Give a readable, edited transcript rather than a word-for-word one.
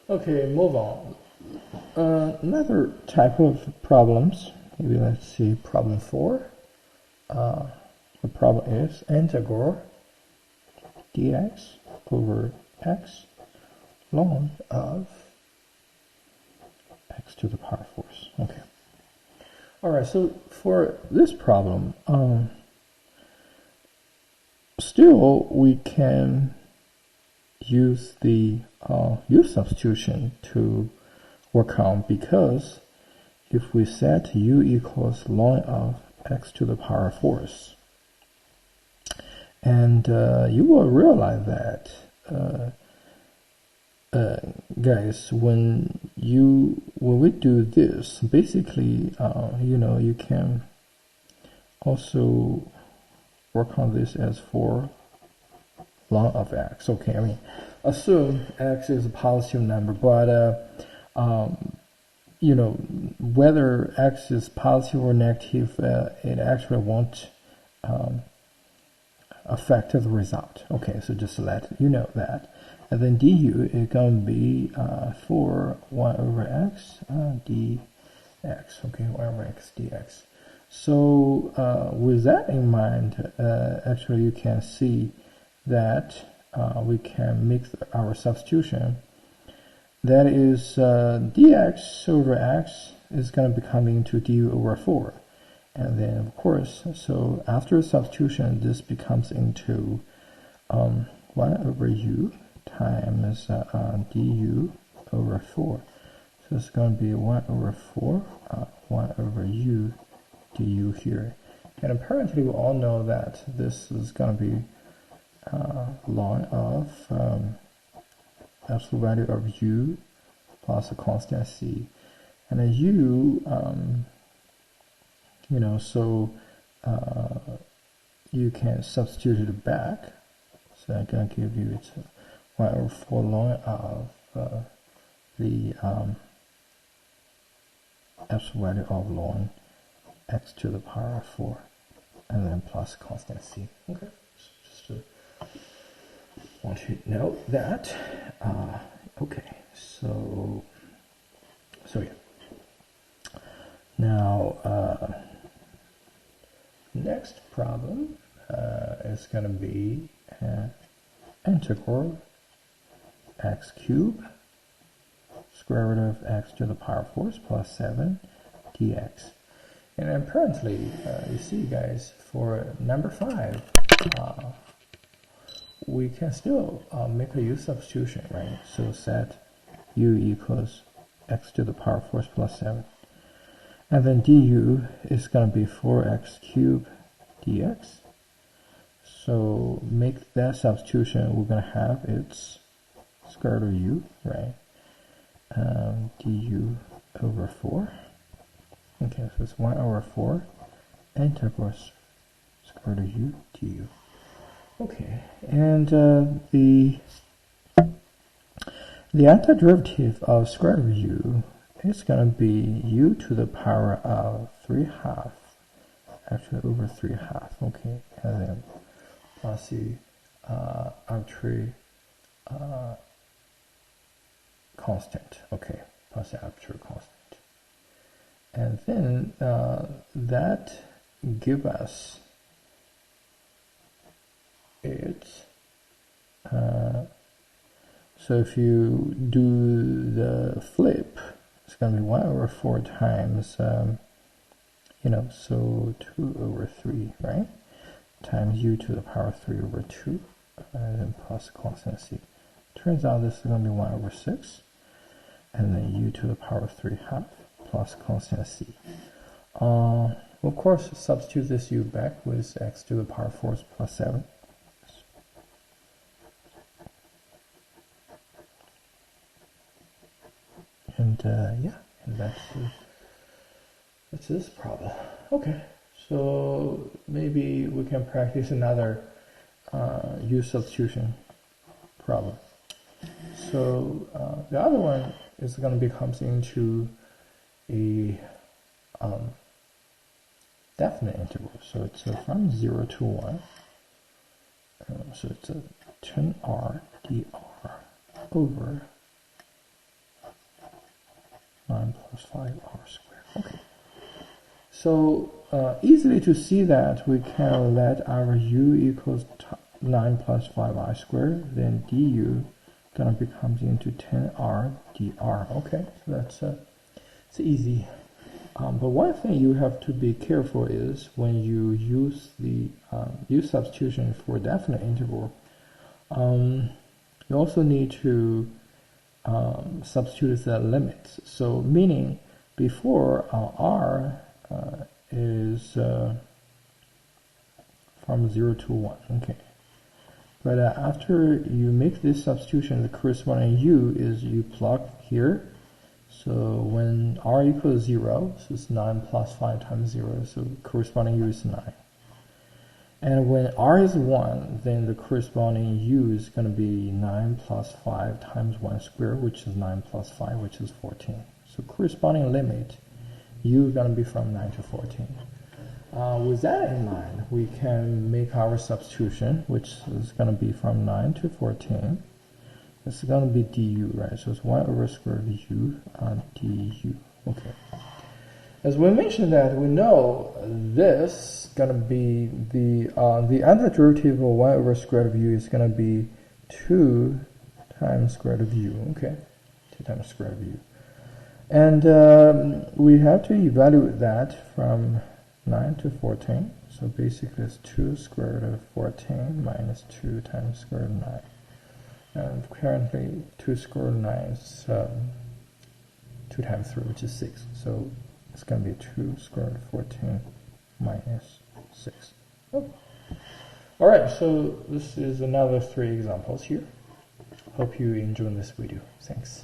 Okay, move on. Another type of problems. Maybe let's see problem 4. The problem is integral dx over x ln of x to the power force. Okay. All right. So for this problem, still we can use the u substitution to work on, because if we set u equals ln of x to the power force, and you will realize that guys, when we do this, basically you can also work on this as for ln of x. Okay, I mean, assume x is a positive number, but whether x is positive or negative, it actually won't affect the result. Okay, so just let you know that. And then du is going to be for 1 over x dx. Okay, 1 over x dx. So with that in mind, actually you can see that we can make our substitution. That is dx over x is going to become into du over 4. And then, of course, so after substitution, this becomes into 1 over u times du over 4. So it's going to be 1 over 4, 1 over u du here. And apparently we all know that this is going to be ln of absolute value of u plus a constant c. And then u, so you can substitute it back. So I'm going to give you it's 1 over 4 ln of the absolute value of ln x to the power of 4, and then plus constant c. Okay, just to want you to know that. Okay, so yeah. Now, next problem is going to be integral x cubed square root of x to the power force plus 7 dx. And apparently, you see, guys, for number 5, we can still make a u substitution, right? So set u equals x to the power force plus 7. And then du is going to be 4x cubed dx. So make that substitution, we're going to have it's square root of u, right? Du over 4. Okay, so it's 1 over 4 integral square root of u du. Okay, and the antiderivative of square root of u is going to be u to the power of 3/2, actually over 3/2. Okay, and then plus the arbitrary constant. Okay, plus the arbitrary constant. And then that give us it. So if you do the flip, it's going to be 1 over 4 times, so 2 over 3, right? Times u to the power 3 over 2, and then plus constant c. Turns out this is going to be 1 over 6, and then u to the power 3/2 plus constant c. Of course, substitute this u back with x to the power 4 plus 7. And yeah, and that's this problem. Okay, so maybe we can practice another u substitution problem. So the other one is going to become into a definite interval. So it's from 0 to 1. So it's a 10r dr over 9 plus 5r squared. Okay. So easily to see that we can let our u equals 9 plus 5i squared, then du gonna becomes into 10r dr. Okay, so that's it's easy. But one thing you have to be careful is when you use the u substitution for definite interval, you also need to substitute the limits. So meaning before r is from 0 to 1. Okay. But after you make this substitution, the corresponding u is you plug here. So when r equals 0, so it's 9 plus 5 times 0, so corresponding u is 9. And when r is 1, then the corresponding u is going to be 9 plus 5 times 1 squared, which is 9 plus 5, which is 14. So corresponding limit, u is going to be from 9 to 14. With that in mind, we can make our substitution, which is going to be from 9 to 14. It's going to be du, right? So it's 1 over square root of u du. Okay. As we mentioned that, we know this is going to be the antiderivative of 1 over square root of u is going to be 2 times square root of u. Okay, 2 times square root of u. And we have to evaluate that from 9 to 14. So basically it's 2 square root of 14 minus 2 times square root of 9. And currently 2 square root of 9 is 2 times 3, which is 6. So it's going to be 2 square root of 14 minus 6. Oh. Alright, so this is another 3 examples here. Hope you enjoyed this video. Thanks.